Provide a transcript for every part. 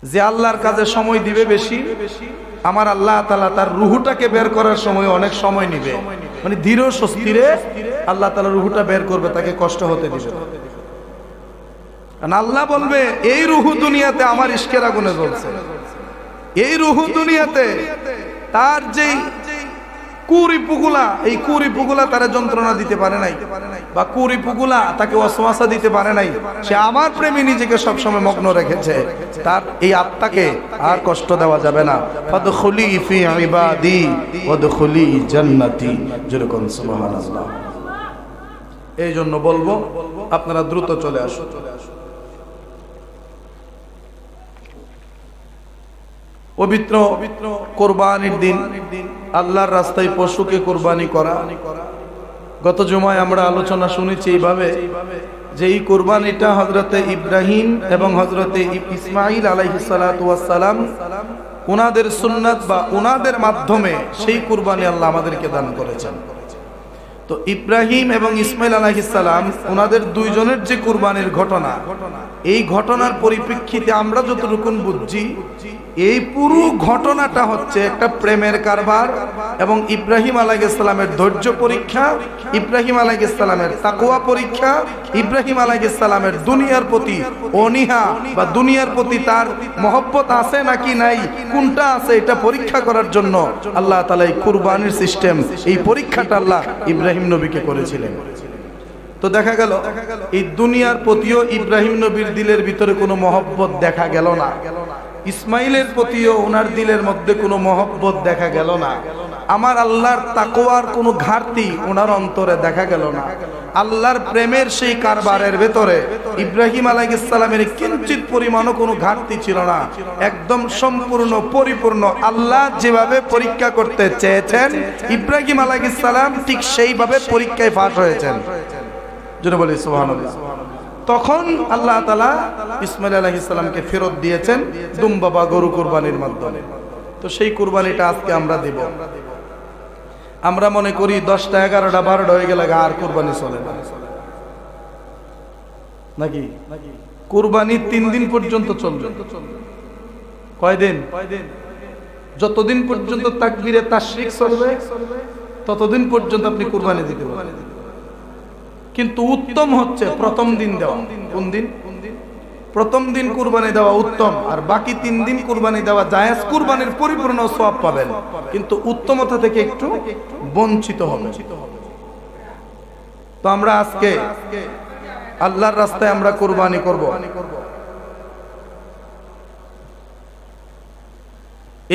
যে আল্লাহর কাজে সময় দিবে বেশি, আমার আল্লাহ তাআলা তার রুহটাকে বের করার সময় অনেক সময় নিবে, মানে ধীর স্বস্তিরে আল্লাহ তাআলা রুহটা বের করবে, তাকে কষ্ট হতে দিবে। কারণ আল্লাহ বলবে এই রুহ দুনিয়াতে আমার ইশকের আগুনে জ্বলছে, এই রুহ দুনিয়াতে তার যেই কুরিপুগুলা, এই কুরিপুগুলা তারা যন্ত্রণা দিতে পারে নাই, বা কুরিপুগুলা তাকে ওয়াসওয়াসা দিতে পারে নাই, সে আমার প্রেমে নিজেকে সবসময় মগ্ন রেখেছে, তার এই আত্মাকে আর কষ্ট দেওয়া যাবে না। ফাদখুলি ফি ইবাদি ওয়াদখুলি জান্নাতি, যেরকম সুবহানাল্লাহ। এই জন্য বলবো আপনারা দ্রুত চলে আসুন। পবিত্র কোরবানির দিন আল্লাহর রাস্তায় পশুকে কোরবানি করা। গত জুমায় আমরা আলোচনা শুনেছি এইভাবে যে এই কোরবানিটা হযরতে ইব্রাহিম এবং হযরতে ইসমাঈল আলাইহিস সালাতু ওয়াস সালাম ওনাদের সুন্নাত বা ওনাদের মাধ্যমে সেই কোরবানি আল্লাহ আমাদেরকে দান করেছেন। তো ইব্রাহিম এবং ইসমাঈল আলাইহিস সালাম ওনাদের দুইজনের যে কোরবানির ঘটনা, এই ঘটনার পরিপ্রেক্ষিতে আমরা যতটুকু বুঝছি, এই পুরো ঘটনাটা হচ্ছে একটা প্রেমের কারবার এবং ইব্রাহিম আলাইহিস সালামের ধৈর্য পরীক্ষা, ইব্রাহিম আলাইহিস সালামের তাকওয়া পরীক্ষা, ইব্রাহিম আলাইহিস সালামের দুনিয়ার প্রতি অনীহা বা দুনিয়ার প্রতি তার মহব্বত আছে নাকি নাই, কোনটা আছে, এটা পরীক্ষা করার জন্য আল্লাহ তাআলা এই কুরবানির সিস্টেম, এই পরীক্ষাটা আল্লাহ ইব্রাহিম নবীকে করেছিলেন। তো দেখা গেল এই দুনিয়ার প্রতিও ইব্রাহিম নবীর দিলের ভিতরে কোনো মহব্বত দেখা গেল না, ইসমাইলের প্রতিও ওনার দিলের মধ্যে কোনো মহব্বত দেখা গেল না, আমার আল্লাহর তাকওয়ার কোনো ঘাটতি ওনার অন্তরে দেখা গেল না। আল্লাহর প্রেমের সেই কারবারের ভেতরে ইব্রাহিম আলাইহিস সালামের কিঞ্চিত পরিমাণও কোনো ঘাটতি ছিল না, একদম সম্পূর্ণ পরিপূর্ণ। আল্লাহ যেভাবে পরীক্ষা করতে চেয়েছেন ইব্রাহিম আলাইহিস সালাম ঠিক সেইভাবে পরীক্ষায় পাস হয়েছেন। জোরে বলি সুবহানাল্লাহ। তখন আল্লাহ তাআলা ইসমাঈল আলাইহিস সালামকে ফেরত দিয়েছেন দুম্বা বা গরু কুরবানির মাধ্যমে। তো সেই কুরবানিটা আজকে আমরা দেব। আমরা মনে করি 10টা 11টা 12টা হয়ে গেলে আর কুরবানি চলে না, নাকি? কুরবানি 3 দিন পর্যন্ত চলবে। কয়দিন? যতদিন পর্যন্ত তাকবীরে তাশরিক চলবে ততদিন পর্যন্ত আপনি কুরবানি দিতে পারবেন। কিন্তু উত্তম হচ্ছে প্রথম দিন দেওয়া। কোন দিন? প্রথম দিন কুরবানি দেওয়া উত্তম, আর বাকি 3 দিন কুরবানি দেওয়া জায়েজ। কুরবানির পরিপূর্ণ সওয়াব পাবেন, কিন্তু উত্তমতা থেকে একটু বঞ্চিত হবে। তো আমরা আজকে আল্লাহর রাস্তায় আমরা কুরবানি করব।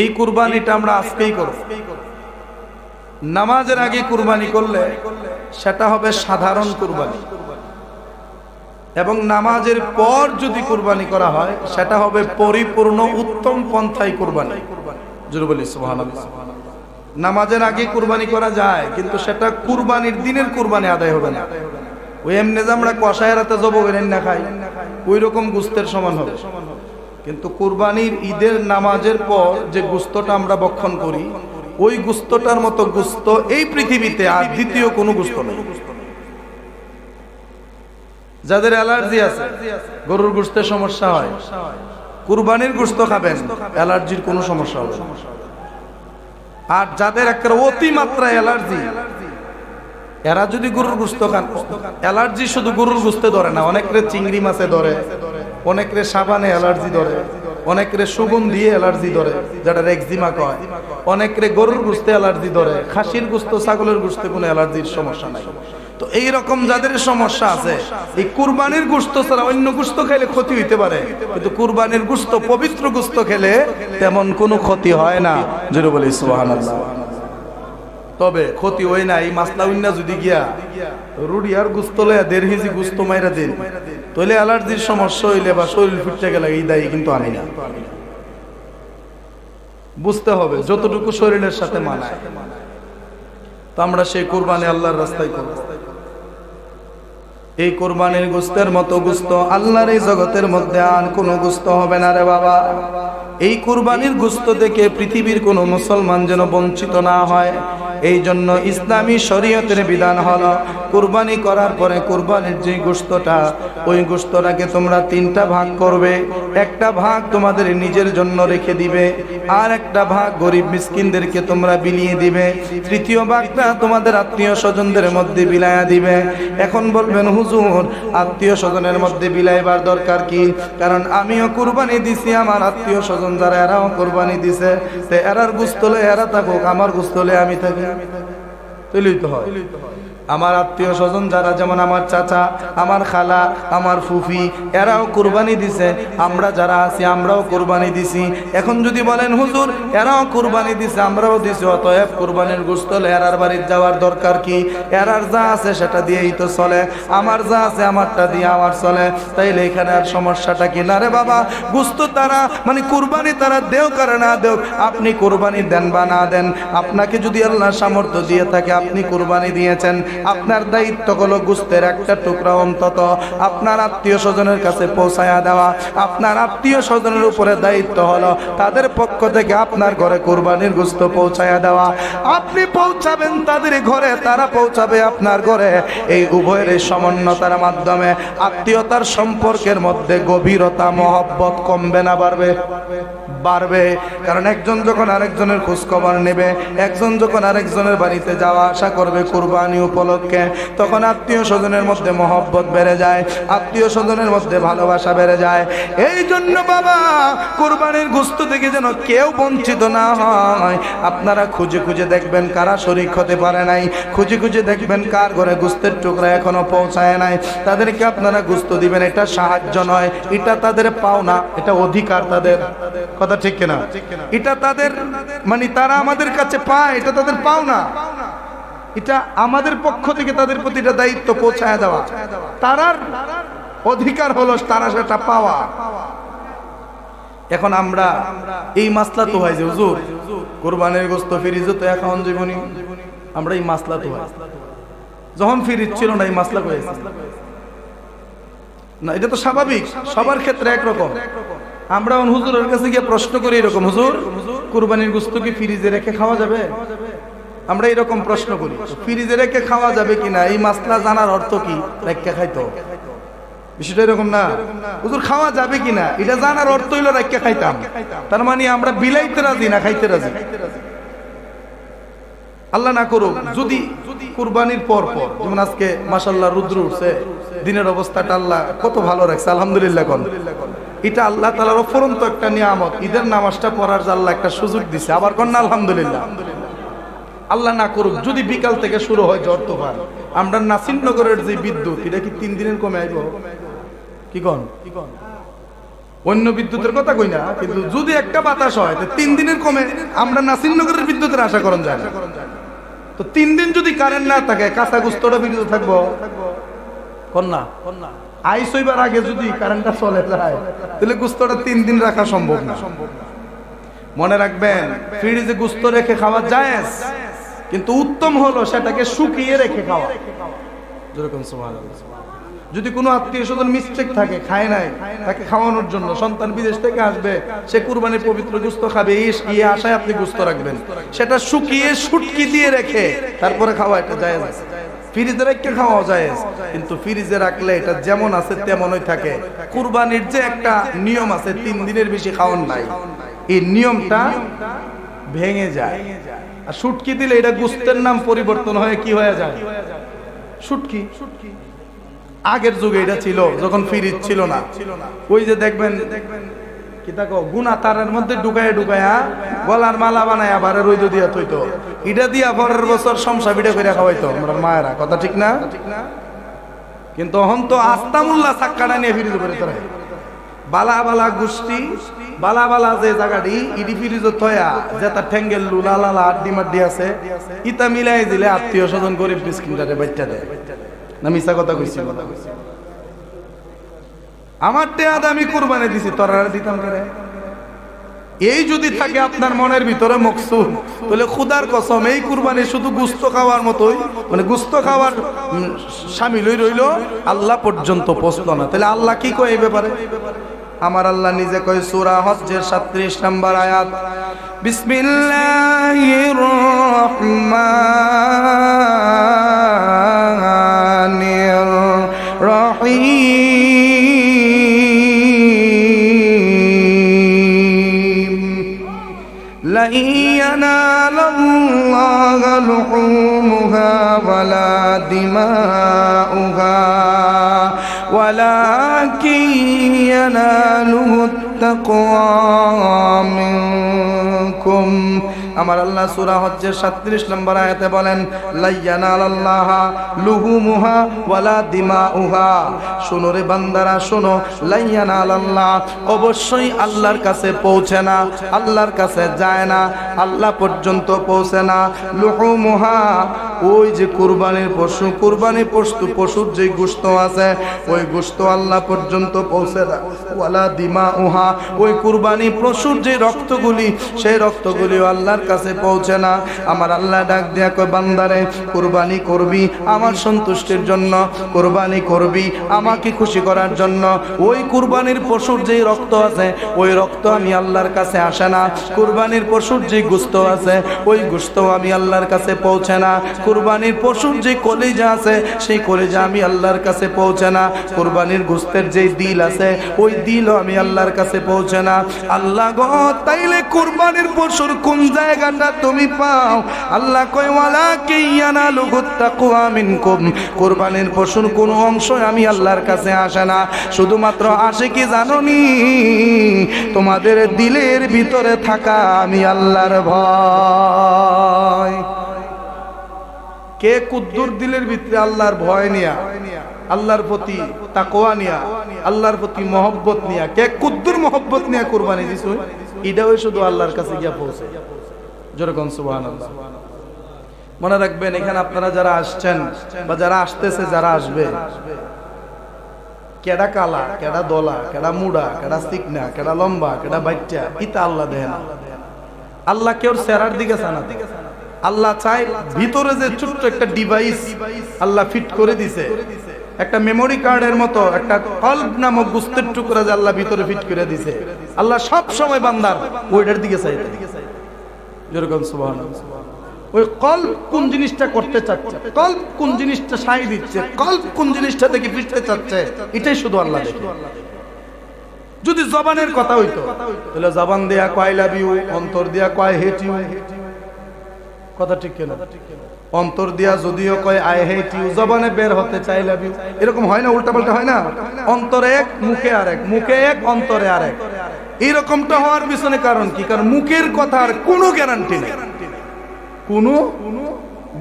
এই কুরবানিটা আমরা আজকেই করব। নামাজের আগে কুরবানি করলে সেটা হবে সাধারণ কুরবানি, এবং নামাজের পর যদি কুরবানি করা হয় সেটা হবে পরিপূর্ণ উত্তম পন্থায় কুরবানি। জোরে বলি সুবহানাল্লাহ। নামাজের আগে কুরবানি করা যায়, কিন্তু সেটা কুরবানির দিনের কুরবানি আদায় হবে না। ওই এমনি যে আমরা কষায়ের হাতে জব করেন না খাই, ওই রকম গোস্তের সমান হবে। কিন্তু কুরবানির ঈদের নামাজের পর যে গোস্তটা আমরা ভক্ষণ করি, ওই গোস্তটার মতো গোস্ত এই পৃথিবীতে আর দ্বিতীয় কোনো গোস্ত নেই। যাদের অ্যালার্জি আছে, গরুর গোস্তের সমস্যা হয়, কুরবানির গোস্ত খাবেন, অ্যালার্জির কোনো সমস্যা হবে না। আর যাদের একটা অতিমাত্রা অ্যালার্জি, এরা যদি গরুর গোস্ত খান, অ্যালার্জি শুধু গরুর গোস্তে ধরে না, অনেকরে চিংড়ি মাছে ধরে, অনেকরে সাবানে অ্যালার্জি ধরে, অনেকরে সুগন্ধি অ্যালার্জি ধরে, যেটা এক্সিমা কয়, অনেকরে গরুর গোস্তে অ্যালার্জি ধরে, খাসির গোস্ত, ছাগলের গোস্তে কোনো অ্যালার্জির সমস্যা নাই। তো এই রকম যাদের সমস্যা আছে, এই কুরবানির গোস্ত ছাড়া অন্য গোস্ত খেলে ক্ষতি হইতে পারে, কিন্তু কুরবানির গোস্ত, পবিত্র গোস্ত খেলে তেমন কোনো ক্ষতি হয় না। জোরে বলি সুবহানাল্লাহ। তবে ক্ষতি হয় না এই মাসলা উন্না যদি গিয়া রুডি আর গোস্ত লয়া 1.5 কেজি গোস্ত মাইরা দেন, তাহলে অ্যালার্জির সমস্যা হইলে বা শরীর ফুটতে গেলে এই দায়ী কিন্তু আমি না। বুঝতে হবে যতটুকু শরীরের সাথে মানায়। তো আমরা সেই কুরবানি আল্লাহর রাস্তায় করব। এই কুরবানির গোশতের মতো গোশত আল্লাহর এই জগতের মধ্যে আর কোনো গোশত হবে না রে বাবা। এই কুরবানির গোশত থেকে পৃথিবীর কোনো মুসলমান যেন বঞ্চিত না হয়, এই জন্য ইসলামী শরীয়তের বিধান হলো কুরবানি করার পরে কুরবানির যে গোশতটা, ওই গোশতটাকে তোমরা তিনটা ভাগ করবে। একটা ভাগ তোমাদের নিজের জন্য রেখে দিবে, আর একটা ভাগ গরিব মিসকিনদেরকে তোমরা বিলিয়ে দিবে, তৃতীয় ভাগটা তোমাদের আত্মীয় স্বজনদের মধ্যে বিলায়া দিবে। এখন বলবেন হুজুর, আত্মীয় স্বজনের মধ্যে বিলাইবার দরকার কি? কারণ আমিও কুরবানি দিছি, আমার আত্মীয় স্বজন যারা এরাও কুরবানি দিছে, তে এরার গোশত হলে এরা থাকুক, আমার গোশত হলে আমি থাকি, তাইলেই তো হয়। আমার আত্মীয় স্বজন যারা, যেমন আমার চাচা, আমার খালা, আমার ফুফি, এরাও কুরবানি দিছে, আমরা যারা আছি আমরাও কুরবানি দিছি। এখন যদি বলেন হুজুর এরাও কুরবানি দিছে আমরাও দিছি, অতএব কুরবানির গোশত হলে এরার বাড়ির যাওয়ার দরকার কি? এরার যা আছে সেটা দিয়েই তো চলে, আমার যা আছে আমারটা দিয়ে আমার চলে, তাইলে এখানে আর সমস্যাটা কি? না রে বাবা, গোশত তারা মানে কুরবানি তারা দেও করে না দেও, আপনি কুরবানি দেন বা না দেন, আপনাকে যদি আল্লাহ সামর্থ্য দিয়ে থাকে, আপনি কুরবানি দিয়েছেন, আপনার দায়িত্ব হলো গোশতের একটা টুকরা অন্তত আপনার আত্মীয় স্বজনের কাছে পৌঁছায়া দেওয়া। আপনার আত্মীয় স্বজনের উপরে দায়িত্ব হলো তাদের পক্ষ থেকে আপনার ঘরে কুরবানির গোশত পৌঁছায়া দেওয়া। আপনি পৌঁছাবেন তাদের ঘরে, তারা পৌঁছাবে আপনার ঘরে। এই উভয়ের সমন্বতার মাধ্যমে আত্মীয়তার সম্পর্কের মধ্যে গভীরতা, মহব্বত কমবে না বাড়বে? বাড়বে। কারণ একজন যখন আরেকজনের খোঁজ খবর নেবে, একজন যখন আরেকজনের বাড়িতে যাওয়া আসা করবে কুরবানি উপলক্ষে, তখন আত্মীয় স্বজনের মধ্যে মহব্বত বেড়ে যায়, আত্মীয় স্বজনের মধ্যে ভালোবাসা বেড়ে যায়। এই জন্য বাবা, কুরবানির গোশত থেকে যেন কেউ বঞ্চিত না হয়। আপনারা খুঁজে খুঁজে দেখবেন কারা শরীক হতে পারে নাই, খুঁজে খুঁজে দেখবেন কার ঘরে গোশতের টুকরা এখনো পৌঁছায় নাই, তাদেরকে আপনারা গোশত দিবেন। এটা সাহায্য নয়, এটা তাদের পাওনা, এটা অধিকার তাদের। কথা ঠিক কিনা? এটা তাদের মানে তারা আমাদের কাছে পায়, এটা তাদের পাওনা, এটা আমাদের পক্ষ থেকে তাদের প্রতি এটা দায়িত্ব পৌঁছায় দেওয়া। তারার অধিকার হলো তারা সেটা পাওয়া। এখন আমরা এই মাসলা তো হয় যে হুজুর কুরবানির গোশত ফ্রিজে তো এখন জীবনী, আমরা এই মাসলা তো হয় যখন ফ্রিজ ছিল না এই মাসলা করেছি না, এটা তো স্বাভাবিক, সবার ক্ষেত্রে একরকম। আমরা হুজুরের কাছে গিয়ে প্রশ্ন করি এরকম, হুজুর কুরবানির গোশত কি ফ্রিজে রেখে খাওয়া যাবে? আমরা এরকম প্রশ্ন করি, ফ্রিজে রেখে খাওয়া যাবে কিনা এই মাসলা জানার অর্থ কি? রেখে খাইতো, বিষয়টা এরকম না। হুজুর খাওয়া যাবে কিনা এটা জানার অর্থ হইলো রেখে খাইতাম, তার মানে আমরা বিলাইতে রাজি না খাইতে রাজি। আল্লাহ না করুক যদি কুরবানির পর পর, যেমন আজকে মাশাআল্লাহ রুদ্র উঠছে, দিনের অবস্থাটা আল্লাহ কত ভালো রাখছে, আলহামদুলিল্লাহ। এটা আল্লাহ তাআলার অফুরন্ত একটা নিয়ামত। ঈদের নামাজটা পড়ার যে আল্লাহ একটা সুযোগ দিছে, আবার কন্যা আলহামদুলিল্লাহ। আল্লাহ না করুক যদি বিকাল থেকে শুরু হয় ঝড় তুফান, আমরা নাসিরনগরের যে বিদ্যুৎ, এটা কি 3 দিনের কমে আইব? কি কন? অন্য বিদ্যুতের কথা কই না, কিন্তু যদি একটা বাতাস হয় 3 দিনের কমে, আমরা নাসিরনগরের বিদ্যুতের আশা করেন যায় না। তো 3 দিন যদি কারেন্ট না থাকে, কাঁচা গোশতটা বিদ্যুৎ থাকবো কন্যা? আইস হইবার আগে যদি কারেন্টটা চলে যায়, তাহলে গোশতটা 3 দিন রাখা সম্ভব না। মনে রাখবেন, ফ্রিজে গোশত রেখে খাওয়া জায়েজ, কিন্তু উত্তম হলো সেটাকে শুকিয়ে রেখে খাওয়া। যেরকম সুবহানাল্লাহ, যদি কোনো আত্মীয় স্বজন মিস্টেক থাকে, খায় নাই, তাকে খাওয়ানোর জন্য সন্তান বিদেশ থেকে আসবে, সে কুরবানির পবিত্র গোশত খাবে, এই আশায় আপনি গোশত রাখবেন, সেটা শুকিয়ে শুটকি দিয়ে রেখে তারপরে খাওয়া, এটা জায়েজ আছে। ফ্রিজে রেখে খাওয়া জায়েজ, কিন্তু ফ্রিজে রাখলে এটা যেমন আছে তেমনই থাকে। কুরবানির যে একটা নিয়ম আছে 3 দিনের বেশি খাওয়ান নাই, এই নিয়মটা ভেঙে যায়। আর শুটকি দিলে এটা গোশতের নাম পরিবর্তন হয়ে কি হয়ে যায়? শুটকি। আগের যুগে এটা ছিল, যখন ফ্রিজ ছিল না, ওই যে দেখবেন কি তাকো গুনা তারের মধ্যে ঢুকায় গলার মালা বানায় আবার রইদ দিয়া থইতো, এটা দিয়া পরের বছর সমসা পিঠা করে খাওয়াইতো আমরা মায়েরা। কথা ঠিক না? কিন্তু এখন তো আস্তামুল্লাহ চাক্কাটা নিয়ে ফ্রিজ করে তোরা বালা বালা গোষ্ঠী, বালা বালা যে জায়গাটি ইডি ফ্রিজ থয়া যে তার ঠেঙ্গেল লুলা লালা আড্ডি মাড্ডি আছে, ইটা মিলাই দিলে আত্মীয় স্বজন গরিব মিসকিনটারে বাচ্চা দেয় না? মিছা কথা কইছি? আমার টেয়াদ আমি কুরবানি দিছি, তোরা দিতাম করে এই যদি থাকে আপনার মনের ভিতরে মকসুদ, তাহলে খুদার কসম এই কুরবানি শুধু গুস্ত খাওয়ার মতোই, মানে গুস্ত খাওয়ার শামিলই রইল, আল্লাহ পর্যন্ত পৌঁছলো না। তাহলে আল্লাহ কি কয় এই ব্যাপারে? আমার আল্লাহ নিজে কয় সূরা হজ্জের 37 নম্বর আয়াত, বিসমিল্লাহির রহমানির রহিম, লা ইয়ানালাল্লাহু লুহুমুহা ওয়ালা দিমাউহা ওয়ালাকিন ইয়ানালুহুত তাকওয়া মিনকুম। আমার আল্লাহ সূরা হজ্জের 37 নম্বর আয়াতে বলেন, লা ইয়ানালাল্লাহা লুহুমুহা ওয়ালা দিমাউহা। শোনো রে বান্দারা শোনো, লা ইয়ানালাল্লাহ, অবশ্যই আল্লাহর কাছে পৌঁছে না, আল্লাহর কাছে যায় না, আল্লাহ পর্যন্ত পৌঁছে না। লুহুমুহা, ওই যে কুরবানির পশু, কুরবানির পশুর যে গোশত আছে ওই গোশত আল্লাহ পর্যন্ত পৌঁছে না। ওয়ালা দিমাউহা, ওই কুরবানি পশুর যে রক্তগুলি সেই রক্তগুলিও আল্লাহর কাছে পৌঁছে না। আমার আল্লাহ ডাক দিয়া কয়, বান্দারে কুরবানি করবি আমার সন্তুষ্টির জন্য, কুরবানি করবি আমাকে খুশি করার জন্য। ওই কুরবানির পশুর যে রক্ত আছে ওই রক্ত আমি আল্লাহর কাছে আসে না। কুরবানির পশুর যে গোশত আছে ওই গোশত আমি আল্লাহর কাছে পৌঁছে না। কুরবানির পশুর যে কলিজা আছে সেই কলিজা আমি আল্লাহর কাছে পৌঁছে না। কুরবানির গোশতের যে দিল আছে ওই দিলও আমি আল্লাহর কাছে পৌঁছে না। আল্লাহ গো, তাইলে কুরবানির পশুর কোন জায়গাটা তুমি পাও? আল্লাহ কয়, ওয়ালাকিন ইয়ানালুহুত তাকওয়া মিনকুম, কুরবানির পশুর কোন অংশ আমি আল্লাহর কাছে আসে না, শুধুমাত্র আসে কি জানোনি? তোমাদের দিলের ভিতরে থাকা আমি আল্লাহর ভয়। কে কুদ্দুর দিলের ভিতরে আল্লাহর ভয় নিয়া, আল্লাহর প্রতি তাকওয়া নিয়া, আল্লাহর প্রতি মহব্বত নিয়া, কে কুদ্দুর মহব্বত নিয়া কুরবানি দিছ, এটাও শুধু আল্লাহর কাছে গিয়া পৌঁছে। জোরে কোন সুবহানাল্লাহ। মনে রাখবেন, এখানে আপনারা যারা আসছেন বা যারা আসতেছে, যারা আসবে, কেডা কালা, কেডা দলা, কেডা মুড়া, কেডা চিকনা, কেডা লম্বা, কেডা বাচ্চা, ইতা আল্লাহ দেন। আল্লাহ কেউ চেহারার দিকে চান না। আল্লাহ চায় ভিতরে যে ছোট্ট একটা ডিভাইস আল্লাহ ফিট করে দিছে, একটা মেমোরি কার্ডের মতো একটা কলব নামক গোশতের টুকরা যে আল্লাহ ভিতরে ফিট করে দিছে, আল্লাহ সব সময় বান্দার ওইটার দিকে চাই। যেরকম সুবহানাল্লাহ, ওই কলব কোন জিনিসটা করতে চাচ্ছে, কলব কোন জিনিসটা সাই দিচ্ছে, কলব কোন জিনিসটা থেকে ফিরতে চাচ্ছে, এটাই শুধু আল্লাহ দেখে। যদি জবানের কথা হইতো তাহলে জবান দিয়া কয় আই লাভ ইউ, অন্তর দিয়া কয় হেট ইউ, কথা ঠিক কেন? অন্তর দিয়া যদিও কয় আই হেট ইউ, জবানে বের হতে চাই লাভ ইউ, এরকম হয় না? উল্টা পাল্টা হয় না? অন্তরে এক, মুখে আরেক, মুখে এক, অন্তরে আরেক। এইরকমটা হওয়ার পিছনে কারণ কি? কারণ মুখের কথার কোনো গ্যারান্টি নেই, কোনো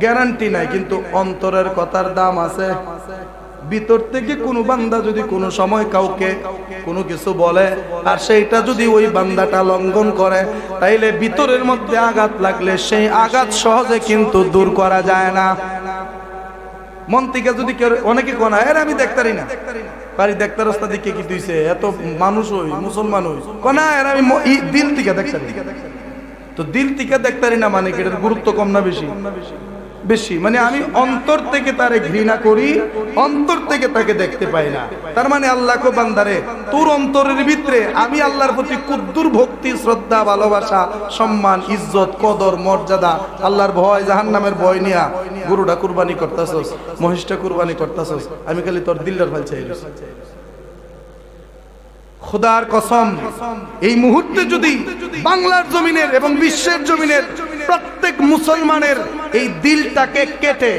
গ্যারান্টি নাই, কিন্তু অন্তরের কথার দাম আছে। ভিতর থেকে কোনো বান্দা যদি কোনো সময় কাউকে কোনো কিছু বলে আর সেইটা যদি ওই বান্দাটা লঙ্ঘন করে, তাইলে ভিতরের মধ্যে আঘাত লাগলে সেই আঘাত সহজে কিন্তু দূর করা যায় না। মন থেকে যদি কেউ, অনেকে কোনা এর আমি দেখতারি না, বাড়ি দেখতার রাস্তা দিকে কি দিছে, এত মানুষ হই মুসলমান হই, কোনা এর আমি দিল থেকে দেখতারি। তো দিল থেকে দেখতারি না মানে এটার গুরুত্ব কম না বেশি? বেশি। মানে আমি অন্তর থেকে তারে ঘৃণা করি, অন্তর থেকে তাকে দেখতে পাই না। তার মানে আল্লাহ কো, বান্দারে তোর অন্তরের ভিতরে আমি আল্লাহর প্রতি কুদ্দুর ভক্তি, শ্রদ্ধা, ভালোবাসা, সম্মান, ইজ্জত, কদর, মর্যাদা, আল্লাহর ভয়, জাহান্নামের ভয় নিয়া গরুটা কুরবানি করতাছস, মহিষটা কুরবানি করতাছস, আমি খালি তোর দিলটার ফাল চাই। খোদার কসম, এই মুহূর্তে যদি বাংলার জমিনের এবং বিশ্বের জমিনের প্রত্যেক মুসলমানের এই দিলটাকে কেটে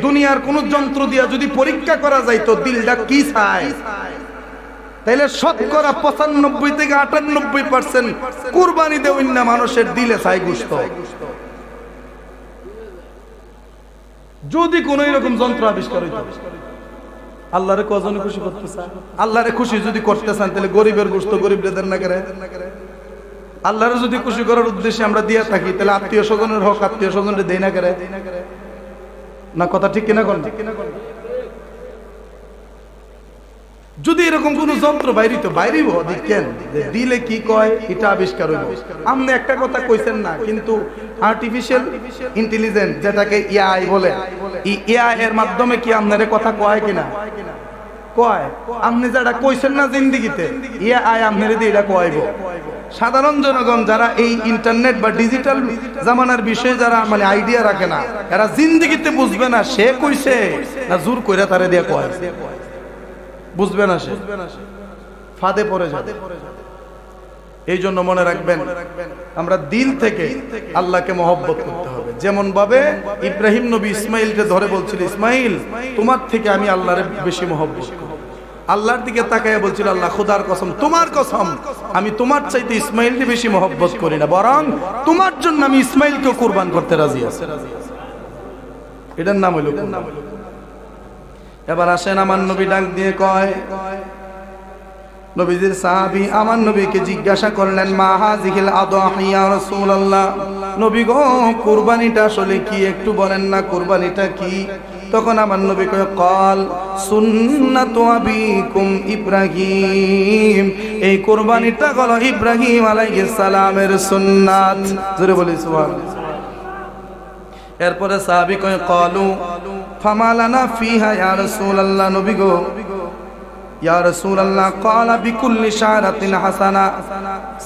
দুনিয়ার কোন যন্ত্র দিয়া যদি পরীক্ষা করা যায় তো দিলটা কি চায়, তাইলে শতকরা 95 থেকে 98% কুরবানি দেওয়া না মানুষের দিলে চাই গোশত। যদি কোন এরকম যন্ত্র আবিষ্কার হইতো, আল্লাহরে কজনে খুশি করতে চান? আল্লাহরে খুশি যদি করতে চান তাহলে গরিবের গোশত গরিবরে দেন না করে? আল্লাহরে যদি খুশি করার উদ্দেশ্যে আমরা দিয়া থাকি তাহলে আত্মীয় স্বজনের হক আত্মীয় স্বজনরে দেই না করে? না কথা ঠিক কিনা কোন? যদি এরকম কোন যন্ত্র বাইরিত বাইরিব দেখেন দিলে কি কয় এটা আবিষ্কার হইব। আপনি একটা কথা কইছেন না, কিন্তু আর্টিফিশিয়াল ইন্টেলিজেন্স যেটাকে এআই বলে, এই এআই এর মাধ্যমে কি আপনারে কথা কয় কিনা? কয়। আপনি যেটা কইছেন না জিন্দেগিতে, এআই আপনারে দিয়ে এটা কয়ব। সাধারণ জনগণ যারা এই ইন্টারনেট বা ডিজিটাল জামানার বিষয়ে যারা মানে আইডিয়া রাখে না, এরা জিন্দেগিতে বুঝবে না সে কইছে না জোর কইরা তারে দিয়ে কয়, বুঝবে না, সে ফাঁদে পড়ে যাবে। এই জন্য মনে রাখবেন, আমরা দিল থেকে আল্লাহকে মহব্বত করতে হবে। যেমন ভাবে ইব্রাহিম নবী ইসমাইলকে ধরে বলছিল, ইসমাইল তোমার থেকে আমি আল্লাহরে বেশি মহব্বত করি। আল্লাহর দিকে তাকায় বলছিল, আল্লাহ খোদার কসম, তোমার কসম, আমি তোমার চাইতে ইসমাইলকে বেশি মহব্বত করি না, বরং তোমার জন্য আমি ইসমাইলকে কুরবান করতে রাজি আছি। এটার নাম হইল কুরবান। এবার আসেন, আমার নবী ডাক দিয়ে কয়, নবীজির সাহাবী আমার নবীকে জিজ্ঞাসা করলেন, মা হাযিহিল আদাহি ইয়া রাসূলুল্লাহ, নবী গো কুরবানিটা আসলে কি একটু বলেন না, কুরবানিটা কি? তখন আমার নবী কয়, ক্বাল সুন্নাতু আবিকুম ইব্রাহিম, এই কুরবানিটা হলো ইব্রাহিম আলাইহিস সালামের সুন্নাত। জোরে বলি সুবহানাল্লাহ। এরপরে সাহাবী কয়, ক্বালু ফামা লানা ফিহা ইয়া রাসূলুল্লাহ, নবী গো ইয়া রাসূলুল্লাহ, ক্বালা বিকুল্লি শারাতিন হাসানা।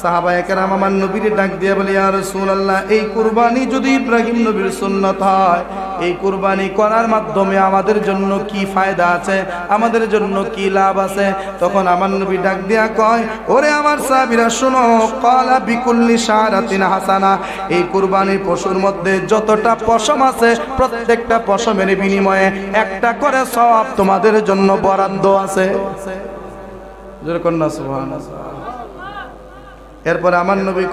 সাহাবায়ে কেরাম আমার নবীকে ডাক দিয়ে বলে, ইয়া রাসূলুল্লাহ, এই কুরবানি যদি ইব্রাহিম নবীর সুন্নাত হয়, এই কুরবানি করার মাধ্যমে আমাদের জন্য কি ফায়দা আছে, আমাদের জন্য কি লাভ আছে? তখন আমার নবী ডাক দিয়া কয়, ওরে আমার সাহাবীরা শোনো, ক্বালা বিকুল্লি শারাতিন হাসানা, এই কুরবানির পশুর মধ্যে যতটা পশম আছে, প্রত্যেকটা পশমের বিনিময়ে একটা করে সওয়াব তোমাদের জন্য বরাদ্দ আছে। এরপরে আমার নবী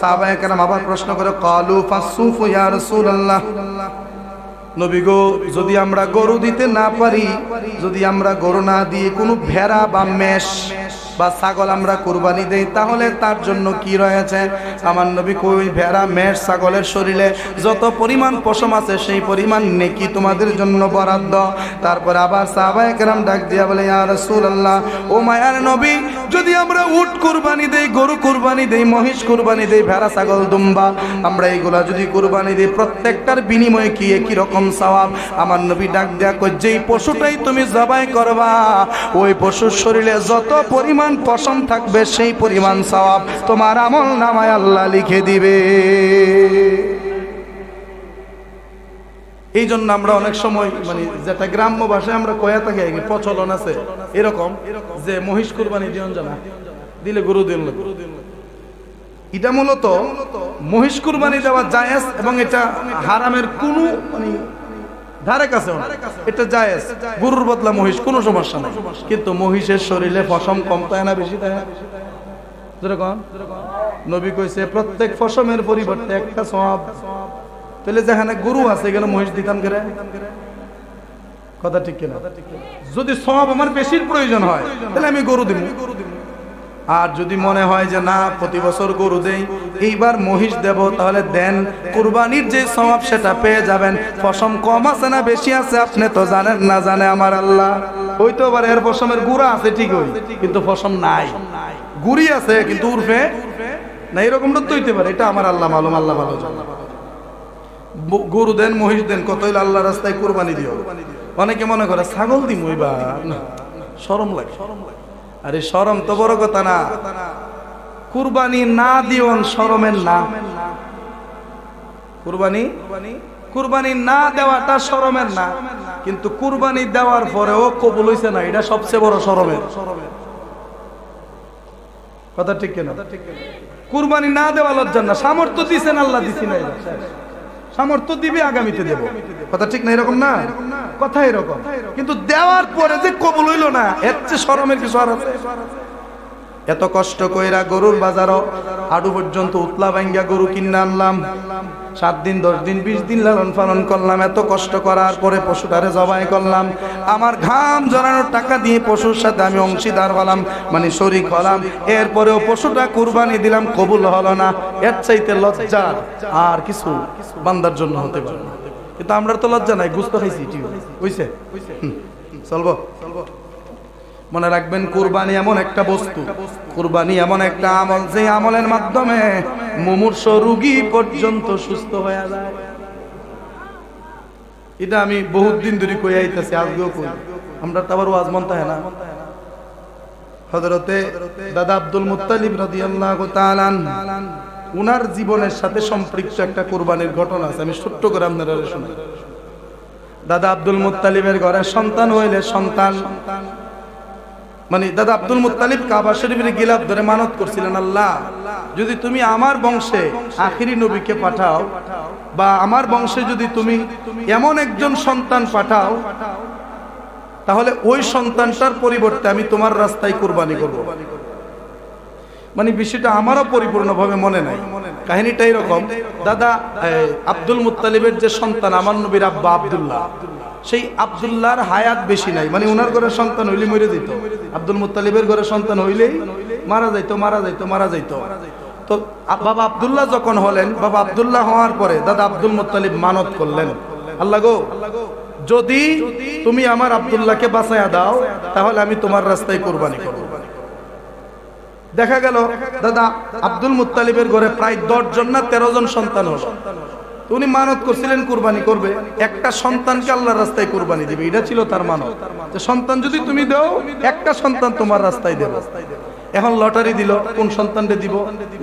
সাহাবায়ে কেরাম আবার প্রশ্ন করে, ক্বালু ফাসসুফু ইয়া রাসূলুল্লাহ, নবী গো যদি আমরা গরু দিতে না পারি, যদি আমরা গরু না দিয়ে কোনো ভেড়া বা মেষ বা ছাগল আমরা কুরবানি দেই, তাহলে তার জন্য কি রয়েছে? আমার নবী কই, ভেড়া মেষ ছাগলের শরীরে যত পরিমাণ পশম আছে সেই পরিমাণ নেকি তোমাদের জন্য বরাদ্দ। তারপর আবার সাহাবায়ে কেরাম ডাক দিয়া বলে, ইয়া রাসূলুল্লাহ, ও মায়ার নবী, যদি আমরা উট কুরবানি দেই, গরু কুরবানি দেই, মহিষ কুরবানি দেই, ভেড়া ছাগল দুম্বা, আমরা এইগুলা যদি কুরবানি দেই, প্রত্যেকটার বিনিময়ে কি একই রকম সওয়াব? আমার নবী ডাক দেয়া কই, যেই পশুটাই তুমি জবাই করবা, ওই পশুর শরীরে যত পরিমাণ পশম থাকবে সেই পরিমাণ সওয়াব তোমার আমল নামায় আল্লাহ লিখে দিবে। এই জন্য আমরা অনেক সময় মানে যেটা গ্রাম্য ভাষায় আমরা কয়া থাকি, প্রচলন আছে এরকম যে মহিষ কুরবানি দিন জানা দিলে গরু দিন, এটা মূলত মহিষ কুরবানি দেওয়া জায়েজ এবং এটা হারামের কোনো মানে ধারে কাছে এটা জায়েজ, গরুর বদলা মহিষ কোনো সমস্যা নাই। কিন্তু মহিষের শরীরে পশম কম তাই না বেশি তাই না? যেরকম নবী কইছে প্রত্যেক পশমের পরিবর্তে একটা সওয়াব। তাহলে যেখানে গরু আছে গেলে মহিষ দিতাম করে, কথা ঠিক কিনা? যদি সওয়াব আমার বেশির প্রয়োজন হয় তাহলে আমি গরু দিব। আর যদি মনে হয় যে না প্রতি বছর গরু দেই, এইবার মহিষ দেব, তাহলে দেন, কুরবানির যে সওয়াব সেটা পেয়ে যাবেন। পশম কম আছে না বেশি আছে আপনি তো জানেন না, জানে আমার আল্লাহ। হয়তো আবার এর পশমের গুড়া আছে ঠিকই, কিন্তু পশম নাই, গুড়ি আছে কিন্তু উর্ফে না, এরকমটা তো হইতে পারে, এটা আমার আল্লাহ মালুম, আল্লাহ ভালো জানে। গরু দেন মহিষ দেন, কত হইলে আল্লাহ রাস্তায় কুরবানি দিও। অনেকে মনে করে ছাগল দিম, ওইবার শরম লাগে। আরে শরম তো বড় কথা না, কুরবানি না দিওন শরমের না, কুরবানি না দেওয়াটা শরমের না, কিন্তু কুরবানি দেওয়ার পরেও কবুল হইছে না, এটা সবচেয়ে বড় শরমের কথা। ঠিক কিনা? কুরবানি না দেওয়া লজ্জার না, সামর্থ্য দিছেন আল্লাহ, দিছি না, সামর্থ্য দিবে আগামীতে দেব, কথা ঠিক না? এরকম না কথা, এরকম। কিন্তু দেওয়ার পরে যে কবুল হইল না, এর চেয়ে শরমের কিছু আর আছে? এত কষ্ট কইরা গরুর বাজারও হাডু পর্যন্ত উতলা ভাঙ্গা গরু কিনে আনলাম, 7 দিন 10 দিন 20 দিন লালন পালন করলাম, এত কষ্ট করার পরে পশুটারে জবাই করলাম, আমার ঘাম জড়ানোর টাকা দিয়ে পশুর সাথে আমি অংশীদার হলাম, মানে শরীক হলাম, এরপরেও পশুটা কুরবানি দিলাম, কবুল হলো না। এর চাইতে লজ্জার আর কিছু বান্দার জন্য হতে পারে না। কিন্তু আমরা তো লজ্জা নাই, গুস্ত খাইছি, ঠিক হইছে, চলবো। মনে রাখবেন কুরবানি এমন একটা বস্তু, কুরবানি এমন একটা আমল, যে আমলের মাধ্যমে মুমূর্ষ রোগী পর্যন্ত সুস্থ হয়ে যায়। এটা আমি বহুত দিন ধরে কই আইতাছি, আজকেও কই। আমরা তো আবার ওয়াজ মন তাহে না। হযরতে দাদা আব্দুল মুত্তালিব রাদিয়াল্লাহু তাআলা উনার জীবনের সাথে সম্পৃক্ত একটা কুরবানির ঘটনা আছে, আমি ছোট্ট করে আপনাদের শোনাই। দাদা আব্দুল মুত্তালিবের ঘরে সন্তান হইলে সন্তান মানে দাদা আব্দুল মুত্তালিব কাবা শরীফের গিলাফ ধরে মানত করছিলেন, আল্লাহ যদি তুমি আমার বংশে আখিরি নবীকে পাঠাও, বা আমার বংশে যদি তুমি এমন একজন সন্তান পাঠাও, তাহলে ওই সন্তানটার পরিবর্তে আমি তোমার রাস্তায় কুরবানি করব। মানে বিষয়টা আমারও পরিপূর্ণভাবে মনে নাই। কাহিনীটা এরকম, দাদা আব্দুল মুত্তালিবের যে সন্তান আমার নবীর আব্বা আব্দুল্লাহ, সেই আব্দুল্লাহর হায়াত বেশি নাই, মানে উনার ঘরে সন্তান হইলে মরে যেত। আব্দুল মুত্তালিবের ঘরে সন্তান হইলেই মারা যাইতো। তো বাবা আব্দুল্লাহ যখন হলেন, বাবা আব্দুল্লাহ হওয়ার পরে দাদা আব্দুল মুত্তালিব মানত করলেন, আল্লাহ গো যদি তুমি আমার আব্দুল্লাহকে বাঁচায়া দাও, তাহলে আমি তোমার রাস্তায় কুরবানি করব। দেখা গেল দাদা আব্দুল মুত্তালিবের ঘরে প্রায় 10 জন না 13 জন সন্তান হলো। উনি মানত করছিলেন কুরবানি করবে, একটা সন্তানকে আল্লাহর রাস্তায় কুরবানি দিবে, এটা ছিল তার মানত। যে সন্তান যদি তুমি দাও, একটা সন্তান তোমার রাস্তায় দেব। এখন লটারি দিল, কোন সন্তানকে দিব।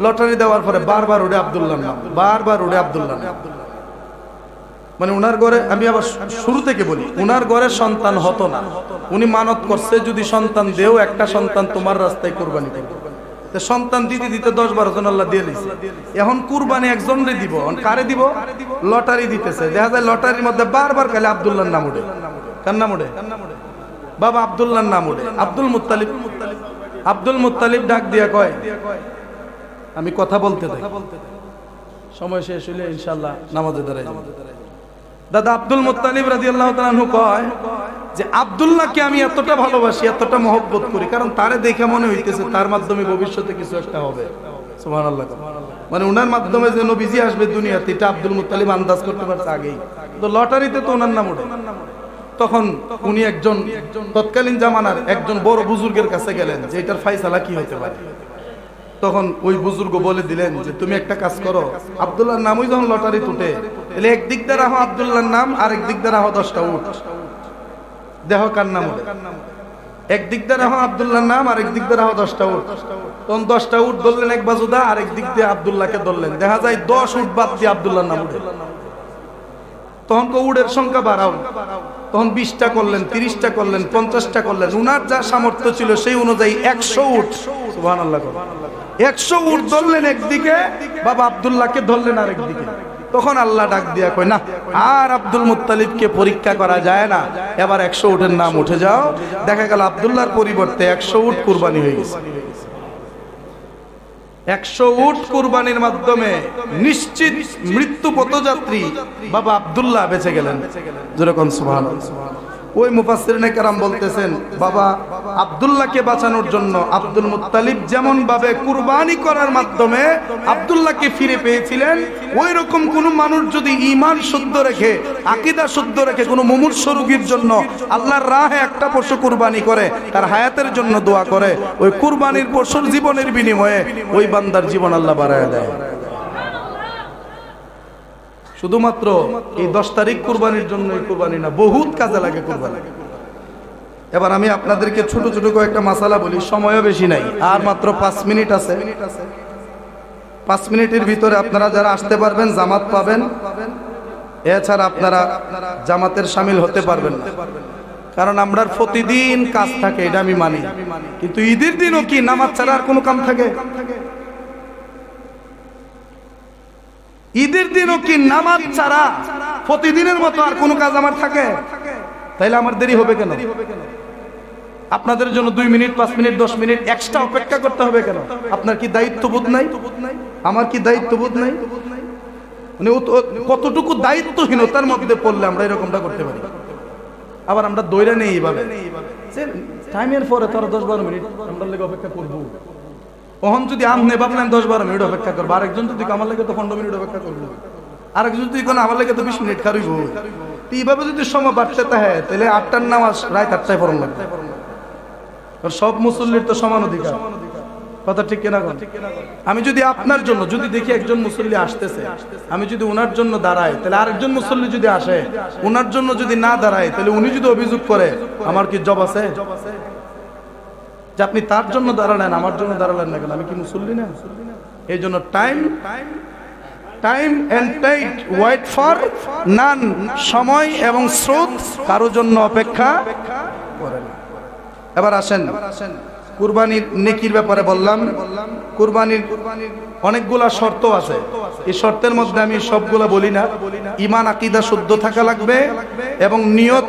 লটারি দেওয়ার পরে বারবার উঠে আব্দুল্লাহর নাম, মানে উনার ঘরে, আমি আবার শুরু থেকে বলি, উনার ঘরে সন্তান হতো না। উনি মানত করছে যদি সন্তান দেও, একটা সন্তান তোমার রাস্তায় কুরবানি করবে। সন্তান দিতে 10-12 জন আল্লাহ দিয়ে দিয়েছে। এখন কুরবানি একজনরে দিব, কারে দিব? লটারি দিতেছে। দেখা যায় লটারির মধ্যে বারবার খালি আব্দুল্লাহর নাম উঠে। কার নাম উঠে? বাবা আব্দুল্লাহর নাম উঠে। আব্দুল মুত্তালিব ডাক দিয়া কয়, আমি কথা বলতে থাকি, সময় শেষ হইলে ইনশাআল্লাহ নামাজে দাঁড়াই যাব। দাদা আব্দুল মুত্তালিব রাদিয়াল্লাহু তাআলা আনহু কয় যে আব্দুল্লাহকে আমি এতটা ভালোবাসি, এতটা মহব্বত করি, কারণ তারে দেখে মনে হইতেছে তার মাধ্যমে ভবিষ্যতে কিছু একটা হবে। সুবহানাল্লাহ। মানে উনার মাধ্যমে যে নবীজি আসবে দুনিয়াতে, এটা আব্দুল মুত্তালিব আন্দাজ করতে পারছে আগেই। তো লটারিতে তো ওনার নাম ওঠে। তখন উনি একজন তৎকালীন জামানার একজন বড় বুজুর্গের কাছে গেলেন যে এটার ফায়সালা কি হতে পারে। তখন ওই বুজুর্গ বলে দিলেন যে তুমি একটা কাজ করো, আব্দুল্লাহর নামই যখন লটারি তুটে, তাহলে একদিক দিয়ে রাখো আব্দুল্লাহর নাম, আর একদিক দিয়ে রাখো 10টা উট। দেহ কার নাম ওঠে? একদিক দিয়ে রাখো আব্দুল্লাহর নাম, আর একদিক দিয়ে রাখো 10টা উট। তখন 10টা উট ধরলেন এক বাজুদা, আর একদিক দিয়ে আব্দুল্লাহকে ধরলেন। দেখা যায় 10 উট বাদ দিয়ে আব্দুল্লাহর নাম উঠে। তখন উটের সংখ্যা বাড়াও, তখন 20টা করলেন, 30টা করলেন, 50টা করলেন। উনার যা সামর্থ্য ছিল সেই অনুযায়ী 100 উট, সুবহানাল্লাহ, 100 উট ধরলেন একদিকে, বাবা আব্দুল্লাহকে ধরলেন আরেকদিকে। তখন আল্লাহ ডাক দিয়া কয়, না আর আব্দুল মুত্তালিবকে পরীক্ষা করা যায় না, এবার 100 উটের নাম উঠে যাও। দেখা গেল আব্দুল্লাহর পরিবর্তে 100 উট কুরবানি হয়ে গেছে। 100 উট কুরবানির মাধ্যমে নিশ্চিত মৃত্যু পথযাত্রী বাবা আব্দুল্লাহ বেঁচে গেলেন। যেরকম সুবহানাল্লাহ। ওই মুফাসসিরিনে কেরাম বলতেছেন, বাবা আব্দুল্লাহকে বাঁচানোর জন্য আব্দুল মুত্তালিব যেমন ভাবে কুরবানি করার মাধ্যমে আব্দুল্লাহকে ফিরে পেয়েছিলেন, ওই রকম কোন মানুষ যদি ঈমান শুদ্ধ রেখে, আকীদা শুদ্ধ রেখে কোন মুমূর্ষ রোগীর জন্য আল্লাহর রাহে একটা পশু কুরবানি করে, তার হায়াতের জন্য দোয়া করে, ওই কুরবানির পশুর জীবনের বিনিময়ে ওই বান্দার জীবন আল্লাহ বাড়ায় দেয়। শুধুমাত্র এই 10 তারিখ কুরবানির জন্য এই কুরবানি না, বহুত কাজে লাগে কুরবানি। এবার আমি আপনাদেরকে ছোট ছোট কয়েকটা মাসালা বলি, সময়ও বেশি নাই, আর মাত্র 5 মিনিট আছে। 5 মিনিটের ভিতরে আপনারা যারা আসতে পারবেন জামাত পাবেন, এছাড়া আপনারা জামাতের শামিল হতে পারবেন না, কারণ আমরা প্রতিদিন কাজ থাকে, এটা আমি মানি। কিন্তু ঈদের দিনও কি নামাজ ছাড়া আর কোনো কাম থাকে? ঈদের দিনও কি নামাজ ছাড়া প্রতিদিনের মতো আর কোনো কাজ আমার থাকে? তাইলে আমার দেরি হবে কেন? আপনাদের জন্য 2 মিনিট, 5 মিনিট, 10 মিনিট এক্সট্রা অপেক্ষা করতে হবে কেন? আপনার কি দায়িত্ববোধ নাই? আমার কি দায়িত্ববোধ নাই? মানে কতটুকু দায়িত্বহীনতার মধ্যে পড়লে আমরা এরকমটা করতে পারি? আবার আমরা দৌড়ে নেই এইভাবে, টাইমের পরে তো 10-12 মিনিট আমরা লেগে অপেক্ষা করবো। ওহন যদি আমনে ভাবলেন 10-12 মিনিট অপেক্ষা করবো, আরেকজন যদি আমার লেগে তো 15 মিনিট অপেক্ষা করবো, আরেকজন যদি কোনো আমার লেগে তো 20 মিনিট খারিব। এইভাবে যদি সময় বাড়তে থাকে, তাহলে 8টার নামাজ রাত 8টায় পড়ন লাগবে। কারণ সব মুসল্লির তো সমান অধিকার, কথা ঠিক কিনা? আমি যদি আপনার জন্য যদি দেখি একজন মুসল্লি আসতেছে, আমি যদি উনার জন্য দাঁড়াই, তাহলে আরেকজন মুসল্লি যদি আসে উনার জন্য যদি না দাঁড়ায়, তাহলে উনি যদি অভিযোগ করে আমার কি জব আছে যে আপনি তার জন্য দাঁড়ালেন, আমার জন্য দাঁড়ালেন না কেন? আমি কি মুসল্লি না? এই জন্য time and tide wait for none, সময় এবং স্রোত কারো জন্য অপেক্ষা করে না। এবার আসেন কুরবানির নেকির ব্যাপারে বললাম। কুরবানির অনেকগুলা শর্ত আছে, এই শর্তের মধ্যে আমি সবগুলা বলি না। ঈমান আকীদা শুদ্ধ থাকা লাগবে এবং নিয়ত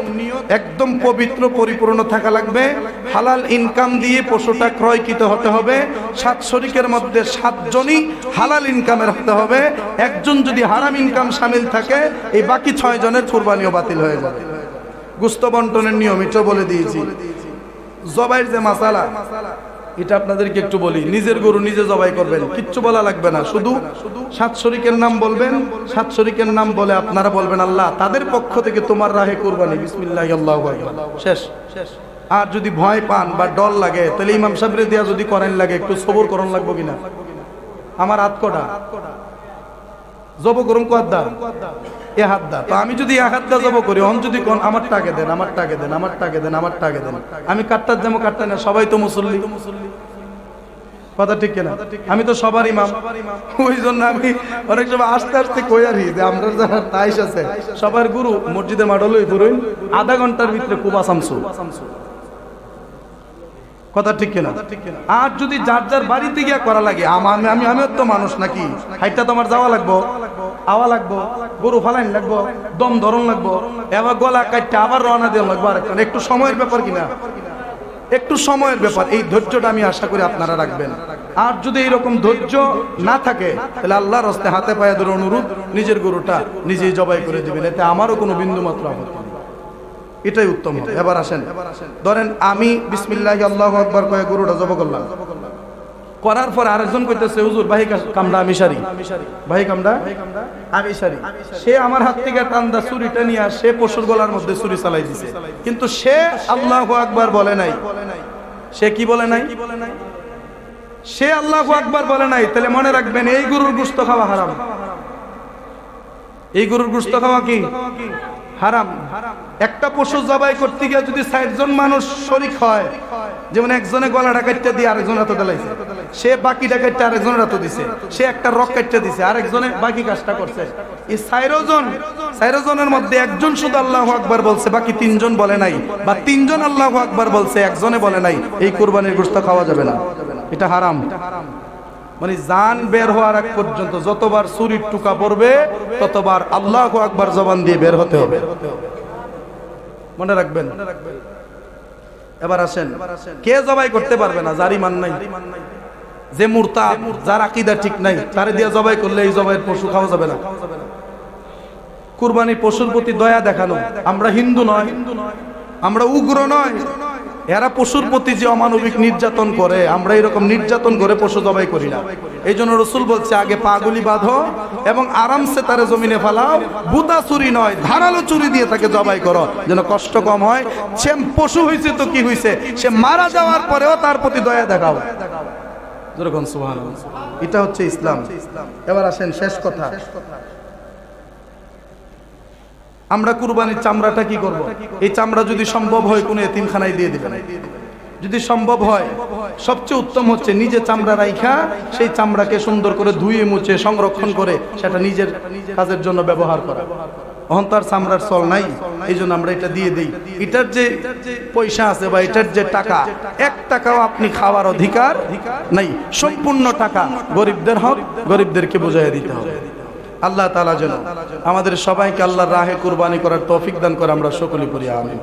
একদম পবিত্র পরিপূর্ণ থাকা লাগবে। হালাল ইনকাম দিয়ে পশুটা ক্রয়কৃত হতে হবে। 7 শরীকের মধ্যে 7 জনই হালাল ইনকামের হতে হবে। একজন যদি হারাম ইনকাম শামিল থাকে, এই বাকি 6 জনের কুরবানিও বাতিল হয়ে যাবে। গোশত বন্টনের নিয়ম এটা বলে দিয়েছি। জবাইয়ের যে মাসালা, এটা আপনাদেরকে একটু বলি। নিজের গরু নিজে জবাই করবেন, কিচ্ছু বলা লাগবে না, শুধু 7 শরীকের নাম বলবেন। 7 শরীকের নাম বলে আপনারা বলবেন আল্লাহ তাদের পক্ষ থেকে তোমার রাহে কুরবানি, বিসমিল্লাহ, আল্লাহু আকবার, শেষ। আর যদি ভয় পান বা ডর লাগে, তাহলে ইমাম সাহেবরে দিয়া যদি করেন লাগে, একটু সবর করন লাগবো কিনা? আমার হাত কটা জব করুন, কদ্দা এ হাত দা, তো আমি যদি এক হাত দা জব করি, অন যদি কোন আমার টাকে দেন, আমার টাকে দেন, আমার টাকে দেন, আমার টাকে দেন, আমি কাটটার যেমন কাটটা না, সবাই তো মুসল্লি, কথা ঠিক কিনা? আমি তো সবার ইমাম। ওই জন্য আমি অনেক সময় আস্তে আস্তে কইয়ারি যে আমরা যারা তাইশ আছে সবার গুরু মসজিদের মাডলই ধরুন, আধা ঘন্টার ভিতরে কুবা শামসু, কথা ঠিক কিনা? আর যদি যার যার বাড়িতে গিয়া করা লাগে, আমিও তো মানুষ নাকি, হাইটা তোমার যাওয়া লাগবো, আওয়া লাগবো, গরু ফালাইন লাগবো, দম ধরন লাগবো, এবার গলা কাটতে আবার রওনা দেওয়া লাগবো। আরেকটা একটু সময়ের ব্যাপার কিনা, একটু সময়ের ব্যাপার। এই ধৈর্যটা আমি আশা করি আপনারা রাখবেন। আর যদি এইরকম ধৈর্য না থাকে, তাহলে আল্লাহর হস্তে হাতে পায়ে ধরে অনুরোধ, নিজের গরুটা নিজেই জবাই করে দিবেন, এতে আমারও কোনো বিন্দু মাত্র আপত্তি নেই, এটাই উত্তম। এবার আসেন, ধরেন আমি বিসমিল্লাহ আল্লাহু আকবার কয়ে গরুটা জবাই করলাম, করার পর আরেকজন কইতেছে হুজুর ভাই কামড়া আমি সারি, ভাই কামড়া আমি সারি। সে আমার হাত থেকে টান্দা ছুরিটা নিয়ে সে পশুর গলার মধ্যে ছুরি চালাই দিছে, কিন্তু সে আল্লাহু আকবার বলে নাই। সে কি বলে নাই? সে আল্লাহু আকবার বলে নাই। তাহলে মনে রাখবেন, এই গরুর গোশত খাওয়া হারাম। এই গরুর গোশত খাওয়া কি হারাম। একটা পশু জবাই করতে গিয়ে যদি 60 জন মানুষ শরীক হয়, যেমন একজনে গলাটা কাটতে দিয়ে আরেকজন হাতে দিলাইছে, সে বাকিটা কাটতে আরেকজনের হাতে দিছে, সে একটা রক কাটতে দিছে, আরেকজনে বাকি কাজটা করছে। এই 4 জনের মধ্যে একজন শুধু আল্লাহু আকবার বলছে, বাকি 3 জন বলে নাই, বা 3 জন আল্লাহু আকবার বলছে, একজনে বলে নাই, এই কুরবানির গোশত খাওয়া যাবে না, এটা হারাম। মানে জান বের হওয়ার আগ পর্যন্ত যতবার ছুরির টুকা পড়বে ততবার আল্লাহু আকবার জবান দিয়ে বের হতে হবে, মনে রাখবেন। এবার আসেন, কে জবাই করতে পারবে না? যার ঈমান নাই, যে মুরতাদ, যার আকীদা ঠিক নাই, তারে দিয়ে জবাই করলে এই জবাইয়ের পশু খাওয়া যাবে না। কুরবানি পশুর প্রতি দয়া দেখানো। আমরা হিন্দু নয়, আমরা উগ্র নয়, এরা পশুর প্রতি যে অমানবিক নির্যাতন করে, আমরা এরকম নির্যাতন করে পশু জবাই করি না। এই জন্য রসুল বলছে, আগে পাগুলি বাঁধো এবং আরামসে তারে জমিনে ফেলাও, বুতা চুরি নয়, ধারালো চুরি দিয়ে তাকে জবাই করো, যেন কষ্ট কম হয়। সে পশু হয়েছে তো কি হয়েছে, সে মারা যাওয়ার পরেও তার প্রতি দয়া দেখাও, যেরকম সুবহানাল্লাহ। এটা হচ্ছে ইসলাম। এবার আসেন শেষ কথা, আমরা কুরবানির চামড়াটা কি করব? এই চামড়া যদি সম্ভব হয় কোনো এতিমখানায় দিয়ে দিবেন। যদি সম্ভব হয়, সবচেয়ে উত্তম হচ্ছে নিজে চামড়া রাইখা সেই চামড়াকে সুন্দর করে ধুয়ে মুছে সংরক্ষণ করে সেটা নিজের কাজের জন্য ব্যবহার করা। অহংকার চামড়ার চল নাই, এই জন্য আমরা এটা দিয়ে দিই। এটার যে পয়সা আছে বা এটার যে টাকা, 1 টাকাও আপনি খাওয়ার অধিকার নাই। সম্পূর্ণ টাকা গরিবদের হক, গরিবদেরকে বুঝাইয়া দিতে হবে। আল্লাহ তাআলা যেন আমাদের সবাইকে আল্লাহর রাহে কুরবানি করার তৌফিক দান করে, আমরা সকলে করি আমিন।